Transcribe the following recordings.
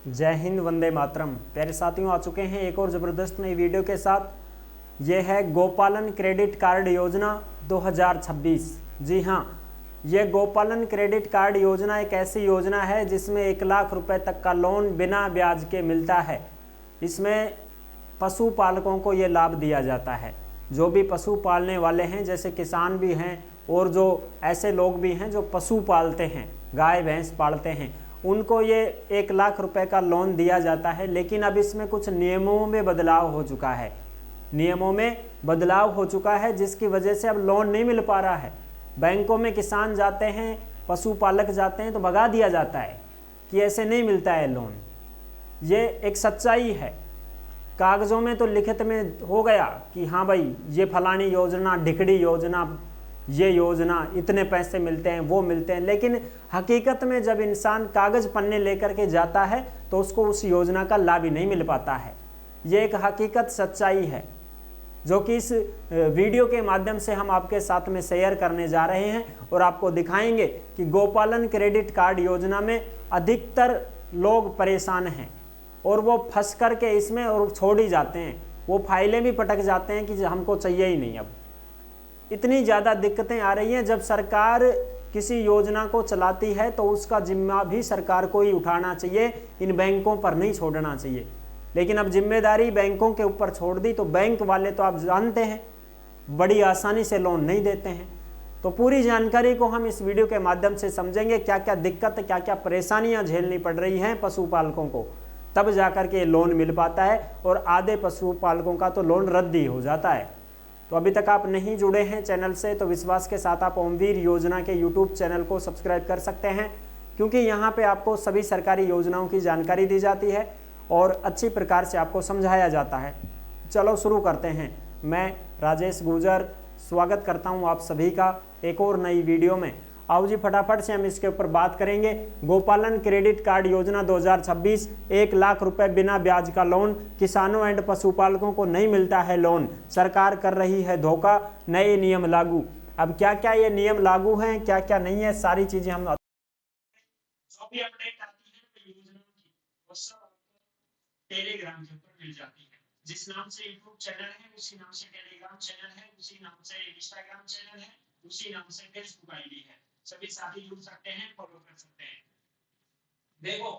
जय हिंद, वंदे मातरम। प्यारे साथियों, आ चुके हैं एक और ज़बरदस्त नई वीडियो के साथ। ये है गोपालन क्रेडिट कार्ड योजना 2026। जी हाँ, ये गोपालन क्रेडिट कार्ड योजना एक ऐसी योजना है जिसमें 1 लाख रुपए तक का लोन बिना ब्याज के मिलता है। इसमें पशुपालकों को ये लाभ दिया जाता है। जो भी पशु पालने वाले हैं, जैसे किसान भी हैं और जो ऐसे लोग भी हैं जो पशु पालते हैं, गाय भैंस पालते हैं, उनको ये 1 लाख रुपए का लोन दिया जाता है। लेकिन अब इसमें कुछ नियमों में बदलाव हो चुका है। नियमों में बदलाव हो चुका है जिसकी वजह से अब लोन नहीं मिल पा रहा है। बैंकों में किसान जाते हैं, पशुपालक जाते हैं तो भगा दिया जाता है कि ऐसे नहीं मिलता है लोन। ये एक सच्चाई है। कागज़ों में तो लिखित में हो गया कि हाँ भाई, ये फलानी योजना, ढिकड़ी योजना, ये योजना, इतने पैसे मिलते हैं, वो मिलते हैं। लेकिन हकीकत में जब इंसान कागज़ पन्ने लेकर के जाता है तो उसको उस योजना का लाभ ही नहीं मिल पाता है। ये एक हकीकत, सच्चाई है जो कि इस वीडियो के माध्यम से हम आपके साथ में शेयर करने जा रहे हैं और आपको दिखाएंगे कि गोपालन क्रेडिट कार्ड योजना में अधिकतर लोग परेशान हैं और वो फंस करके इसमें और छोड़ ही जाते हैं। वो फाइलें भी पटक जाते हैं कि हमको चाहिए ही नहीं। अब इतनी ज़्यादा दिक्कतें आ रही हैं। जब सरकार किसी योजना को चलाती है तो उसका जिम्मा भी सरकार को ही उठाना चाहिए, इन बैंकों पर नहीं छोड़ना चाहिए। लेकिन अब जिम्मेदारी बैंकों के ऊपर छोड़ दी तो बैंक वाले तो आप जानते हैं बड़ी आसानी से लोन नहीं देते हैं। तो पूरी जानकारी को हम इस वीडियो के माध्यम से समझेंगे, क्या क्या दिक्कत, क्या क्या परेशानियां झेलनी पड़ रही हैं पशुपालकों को, तब जाकर के लोन मिल पाता है। और आधे पशुपालकों का तो लोन रद्द ही हो जाता है। तो अभी तक आप नहीं जुड़े हैं चैनल से तो विश्वास के साथ आप ओमवीर योजना के यूट्यूब चैनल को सब्सक्राइब कर सकते हैं, क्योंकि यहाँ पे आपको सभी सरकारी योजनाओं की जानकारी दी जाती है और अच्छी प्रकार से आपको समझाया जाता है। चलो शुरू करते हैं। मैं राजेश गुर्जर स्वागत करता हूँ आप सभी का एक और नई वीडियो में। आओ जी, फटाफट से हम इसके ऊपर बात करेंगे। गोपालन क्रेडिट कार्ड योजना 2026, 1 लाख रुपए बिना ब्याज का लोन, किसानों एंड पशुपालकों को नहीं मिलता है लोन, सरकार कर रही है धोखा, नए नियम लागू। अब क्या क्या ये नियम लागू हैं, क्या क्या नहीं है, सारी चीजें हम जो भी अपडेट आती है योजना की वो सब आपको टेलीग्राम के ऊपर मिल जाती है। जिस नाम से यूट्यूब चैनल है उसी नाम से टेलीग्राम चैनल है, उसी नाम से इंस्टाग्राम चैनल है, उसी नाम से फेसबुक आईडी है। सभी साथी जुड़ सकते हैं, फॉलो कर सकते हैं। देखो,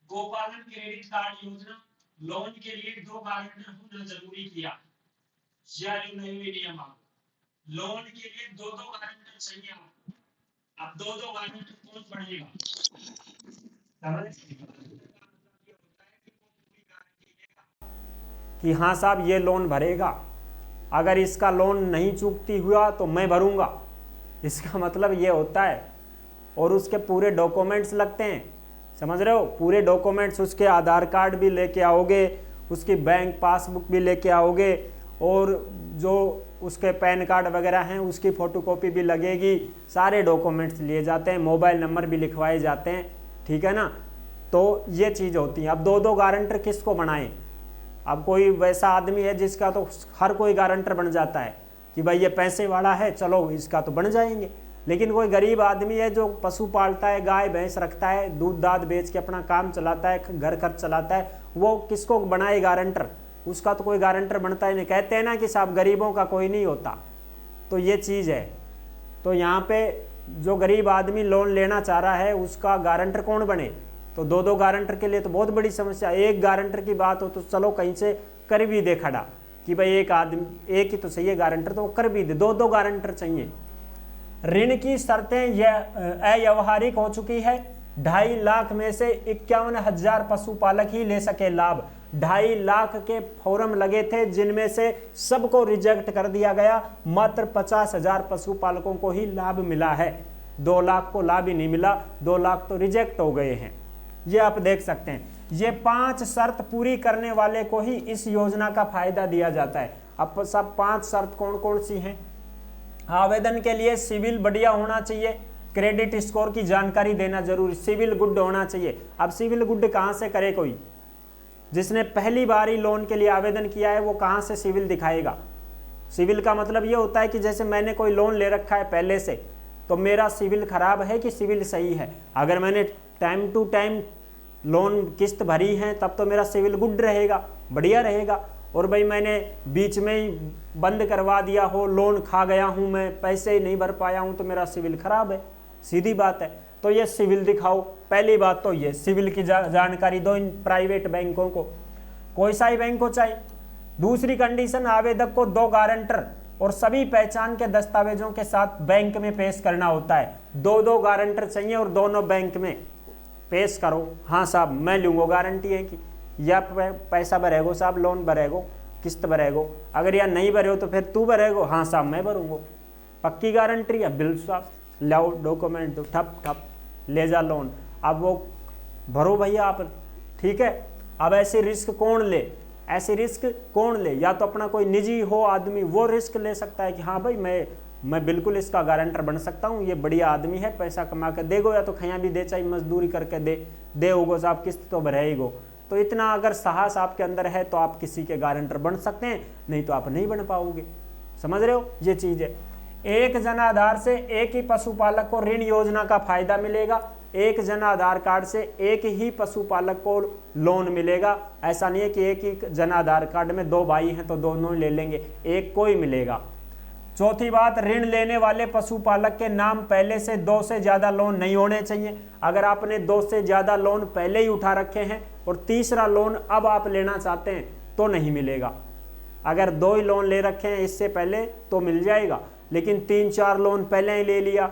गोपालन क्रेडिट कार्ड योजना लोन के लिए 2 गारंटर होना जरूरी किया। यह नए नियम आ, लोन के लिए 2 गारंटर चाहिए आपको। अब 2 गारंटर कौन बनेगा? कि हाँ साहब ये लोन भरेगा, अगर इसका लोन नहीं चूकती हुआ तो मैं भरूंगा, इसका मतलब ये होता है। और उसके पूरे डॉक्यूमेंट्स लगते हैं, समझ रहे हो? पूरे डॉक्यूमेंट्स, उसके आधार कार्ड भी लेके आओगे, उसकी बैंक पासबुक भी लेके आओगे और जो उसके पैन कार्ड वगैरह हैं उसकी फ़ोटोकॉपी भी लगेगी। सारे डॉक्यूमेंट्स लिए जाते हैं, मोबाइल नंबर भी लिखवाए जाते हैं, ठीक है ना? तो ये चीज़ होती है। अब 2 गारंटर किसको बनाएं? अब कोई वैसा आदमी है जिसका तो हर कोई गारंटर बन जाता है कि भाई ये पैसे वाला है, चलो इसका तो बन जाएंगे। लेकिन कोई गरीब आदमी है जो पशु पालता है, गाय भैंस रखता है, दूध दाद बेच के अपना काम चलाता है, घर खर्च चलाता है, वो किसको बनाए गारंटर? उसका तो कोई गारंटर बनता ही नहीं। कहते हैं ना कि साहब गरीबों का कोई नहीं होता, तो ये चीज़ है। तो यहाँ पे जो गरीब आदमी लोन लेना चाह रहा है उसका गारंटर कौन बने? तो 2 गारंटर के लिए तो बहुत बड़ी समस्या। एक गारंटर की बात हो तो चलो कहीं से कर भी दे खड़ा कि भाई एक आदमी, एक ही तो चाहिए गारंटर, तो वो कर भी दे। 2 गारंटर चाहिए। ऋण की शर्तें यह अव्यवहारिक हो चुकी है। 2.5 लाख में से 51,000 पशुपालक ही ले सके लाभ। 2.5 लाख के फॉर्म लगे थे जिनमें से सबको रिजेक्ट कर दिया गया। मात्र 50,000 पशुपालकों को ही लाभ मिला है। 2 लाख को लाभ ही नहीं मिला, 2 लाख तो रिजेक्ट हो गए हैं। ये आप देख सकते हैं। ये 5 शर्त पूरी करने वाले को ही इस योजना का फायदा दिया जाता है। अब सब 5 शर्त कौन कौन सी हैं? आवेदन के लिए सिविल बढ़िया होना चाहिए, क्रेडिट स्कोर की जानकारी देना जरूरी, सिविल गुड होना चाहिए। अब सिविल गुड कहाँ से करे? कोई जिसने पहली बार ही लोन के लिए आवेदन किया है वो कहाँ से सिविल दिखाएगा? सिविल का मतलब ये होता है कि जैसे मैंने कोई लोन ले रखा है पहले से, तो मेरा सिविल खराब है कि सिविल सही है। अगर मैंने टाइम टू टाइम लोन किस्त भरी है तब तो मेरा सिविल गुड रहेगा, बढ़िया रहेगा। और भाई मैंने बीच में ही बंद करवा दिया हो, लोन खा गया हूँ मैं, पैसे ही नहीं भर पाया हूँ, तो मेरा सिविल खराब है, सीधी बात है। तो ये सिविल दिखाओ। पहली बात तो ये सिविल की जानकारी दो इन प्राइवेट बैंकों को, कोई सा ही बैंक हो चाहे। दूसरी कंडीशन, आवेदक को 2 गारंटर और सभी पहचान के दस्तावेजों के साथ बैंक में पेश करना होता है। 2 गारंटर चाहिए और दोनों बैंक में पेश करो। हाँ साहब मैं लूँगा गारंटी है कि या पैसा भरेगो साहब, लोन भरेगो, किस्त भरेगो, अगर या नहीं भरे हो तो फिर तू भरेगो, हाँ साहब मैं भरूंगा, पक्की गारंटी है, बिल साहब लाओ, डॉक्यूमेंट दो, ठप ठप ले जा लोन। अब वो भरो भैया आप, ठीक है। अब ऐसे रिस्क कौन ले, ऐसे रिस्क कौन ले? या तो अपना कोई निजी हो आदमी, वो रिस्क ले सकता है कि हाँ भाई मैं बिल्कुल इसका गारंटर बन सकता हूँ, ये बढ़िया आदमी है, पैसा कमा के देगो, या तो खैया भी दे, चाहे मजदूरी करके दे होगो साहब, किस्त तो भरेगो। तो इतना अगर साहस आपके अंदर है तो आप किसी के गारंटर बन सकते हैं, नहीं तो आप नहीं बन पाओगे। समझ रहे हो, ये चीज है। एक जन आधार से एक ही पशुपालक को ऋण योजना का फायदा मिलेगा। एक जन आधार कार्ड से एक ही पशुपालक को लोन मिलेगा। ऐसा नहीं है कि एक ही जन आधार कार्ड में 2 भाई हैं तो दोनों ले लेंगे, एक को ही मिलेगा। चौथी बात, ऋण लेने वाले पशुपालक के नाम पहले से 2 से ज्यादा लोन नहीं होने चाहिए। अगर आपने 2 से ज्यादा लोन पहले ही उठा रखे हैं और तीसरा लोन अब आप लेना चाहते हैं तो नहीं मिलेगा। अगर 2 ही लोन ले रखे हैं इससे पहले तो मिल जाएगा, लेकिन 3-4 लोन पहले ही ले लिया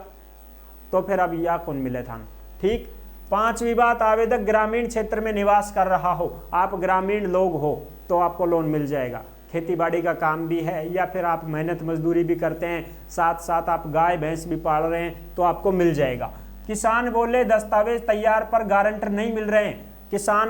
तो फिर अब या कौन मिले था, ठीक। 5वीं बात, आवेदक ग्रामीण क्षेत्र में निवास कर रहा हो, आप ग्रामीण लोग हो तो आपको लोन मिल जाएगा। खेती बाड़ी का काम भी है या फिर आप मेहनत मजदूरी भी करते हैं, साथ साथ आप गाय भैंस भी पाल रहे हैं तो आपको मिल जाएगा। किसान बोले दस्तावेज तैयार पर गारंटर नहीं मिल रहे हैं। किसान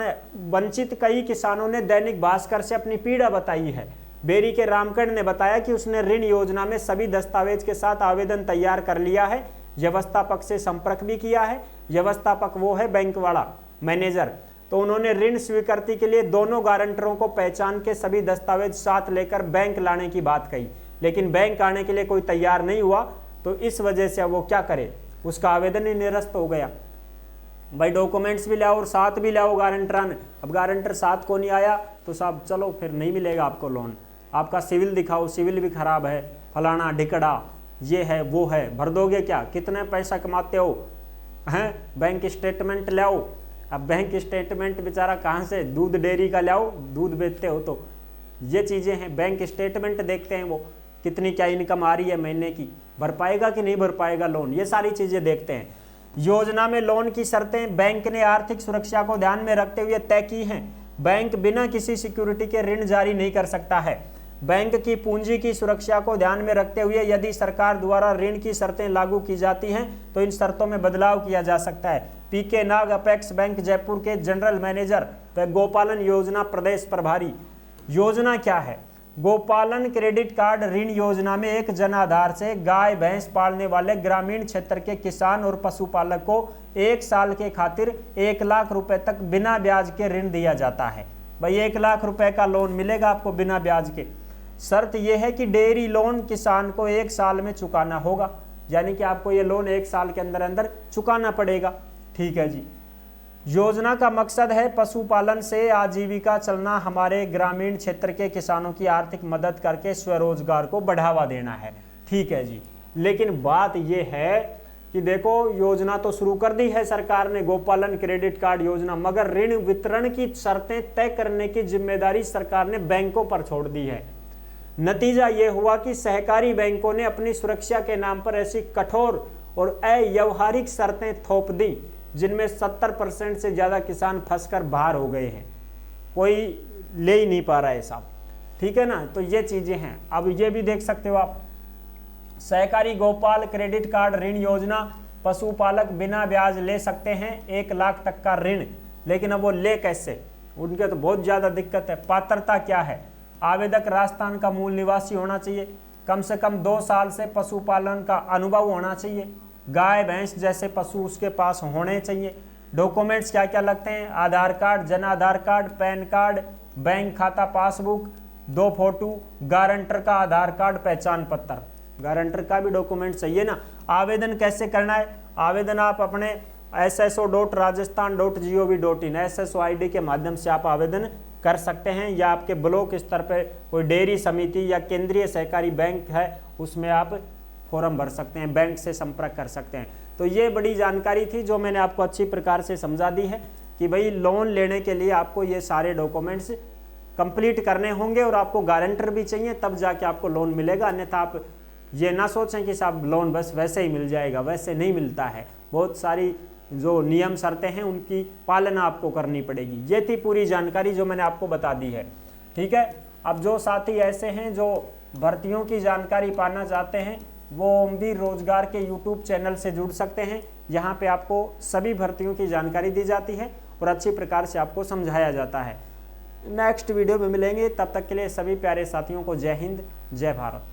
वंचित, कई किसानों ने दैनिक भास्कर से अपनी पीड़ा बताई है। बेरी के रामकड़ ने बताया कि उसने ऋण योजना में सभी दस्तावेज के साथ आवेदन तैयार कर लिया है, व्यवस्थापक से संपर्क भी किया है। व्यवस्थापक वो है बैंक वाला मैनेजर। तो उन्होंने ऋण स्वीकृति के लिए दोनों गारंटरों को पहचान के सभी दस्तावेज साथ लेकर बैंक लाने की बात कही, लेकिन बैंक आने के लिए कोई तैयार नहीं हुआ, तो इस वजह से वो क्या करे, उसका आवेदन ही निरस्त हो गया। भाई डॉक्यूमेंट्स भी लाओ और साथ भी लाओ गारंटर ने। अब गारंटर साथ को नहीं आया तो साहब चलो फिर नहीं मिलेगा आपको लोन। आपका सिविल दिखाओ, सिविल भी खराब है, फलाना ढिकड़ा, ये है वो है, भर दोगे क्या? कितने पैसा कमाते हो हैं? बैंक स्टेटमेंट लाओ। अब बैंक स्टेटमेंट बेचारा कहाँ से, दूध डेयरी का लाओ, दूध बेचते हो तो ये चीज़ें हैं। बैंक स्टेटमेंट देखते हैं वो कितनी क्या इनकम आ रही है महीने की, भर पाएगा कि नहीं भर पाएगा लोन, ये सारी चीज़ें देखते हैं। योजना में लोन की शर्तें बैंक ने आर्थिक सुरक्षा को ध्यान में रखते हुए तय की हैं। बैंक बिना किसी सिक्योरिटी के ऋण जारी नहीं कर सकता है। बैंक की पूंजी की सुरक्षा को ध्यान में रखते हुए यदि सरकार द्वारा ऋण की शर्तें लागू की जाती हैं तो इन शर्तों में बदलाव किया जा सकता है। पीके नाग, अपेक्स बैंक जयपुर के जनरल मैनेजर व गोपालन योजना प्रदेश प्रभारी। योजना क्या है? गोपालन क्रेडिट कार्ड ऋण योजना में एक जन आधार से गाय भैंस पालने वाले ग्रामीण क्षेत्र के किसान और पशुपालक को 1 साल के खातिर 1 लाख रुपए तक बिना ब्याज के ऋण दिया जाता है। भाई 1 लाख रुपए का लोन मिलेगा आपको बिना ब्याज के। शर्त यह है कि डेयरी लोन किसान को 1 साल में चुकाना होगा, यानी कि आपको ये लोन 1 साल के अंदर अंदर चुकाना पड़ेगा। ठीक है जी। योजना का मकसद है पशुपालन से आजीविका चलना, हमारे ग्रामीण क्षेत्र के किसानों की आर्थिक मदद करके स्वरोजगार को बढ़ावा देना है। ठीक है जी। लेकिन बात यह है कि देखो योजना तो शुरू कर दी है सरकार ने, गोपालन क्रेडिट कार्ड योजना, मगर ऋण वितरण की शर्तें तय करने की जिम्मेदारी सरकार ने बैंकों पर छोड़ दी है। नतीजा यह हुआ कि सहकारी बैंकों ने अपनी सुरक्षा के नाम पर ऐसी कठोर और अव्यवहारिक शर्तें थोप दी जिनमें 70% से ज्यादा किसान फंसकर बाहर हो गए हैं, कोई ले ही नहीं पा रहा है साहब। ठीक है ना, तो ये चीजें हैं। अब ये भी देख सकते हो आप, सहकारी गोपाल क्रेडिट कार्ड ऋण योजना, पशुपालक बिना ब्याज ले सकते हैं 1 लाख तक का ऋण, लेकिन अब वो ले कैसे, उनके तो बहुत ज्यादा दिक्कत है। पात्रता क्या है? आवेदक राजस्थान का मूल निवासी होना चाहिए, कम से कम 2 साल से पशुपालन का अनुभव होना चाहिए, गाय भैंस जैसे पशु उसके पास होने चाहिए। डॉक्यूमेंट्स क्या क्या लगते हैं? आधार card, Jan Aadhaar card, pan card, bank खाता पासबुक, 2 फोटो, गारंटर का आधार कार्ड, पहचान पत्र, गारंटर का भी डॉक्यूमेंट चाहिए ना। आवेदन कैसे करना है? आवेदन आप अपने sso.rajasthan.gov.in SSO ID के माध्यम से आप आवेदन कर सकते हैं, या आपके ब्लॉक स्तर पर कोई डेयरी समिति या केंद्रीय सहकारी बैंक है उसमें आप फॉर्म भर सकते हैं, बैंक से संपर्क कर सकते हैं। तो ये बड़ी जानकारी थी जो मैंने आपको अच्छी प्रकार से समझा दी है कि भाई लोन लेने के लिए आपको ये सारे डॉक्यूमेंट्स कंप्लीट करने होंगे और आपको गारंटर भी चाहिए, तब जाके आपको लोन मिलेगा। अन्यथा आप ये ना सोचें कि साहब लोन बस वैसे ही मिल जाएगा, वैसे नहीं मिलता है। बहुत सारी जो नियम शर्तें हैं उनकी पालना आपको करनी पड़ेगी। ये थी पूरी जानकारी जो मैंने आपको बता दी है, ठीक है। अब जो साथी ऐसे हैं जो भर्तियों की जानकारी पाना चाहते हैं वो ओमवीर रोजगार के यूट्यूब चैनल से जुड़ सकते हैं। यहाँ पे आपको सभी भर्तियों की जानकारी दी जाती है और अच्छी प्रकार से आपको समझाया जाता है। नेक्स्ट वीडियो में मिलेंगे, तब तक के लिए सभी प्यारे साथियों को जय हिंद, जय भारत।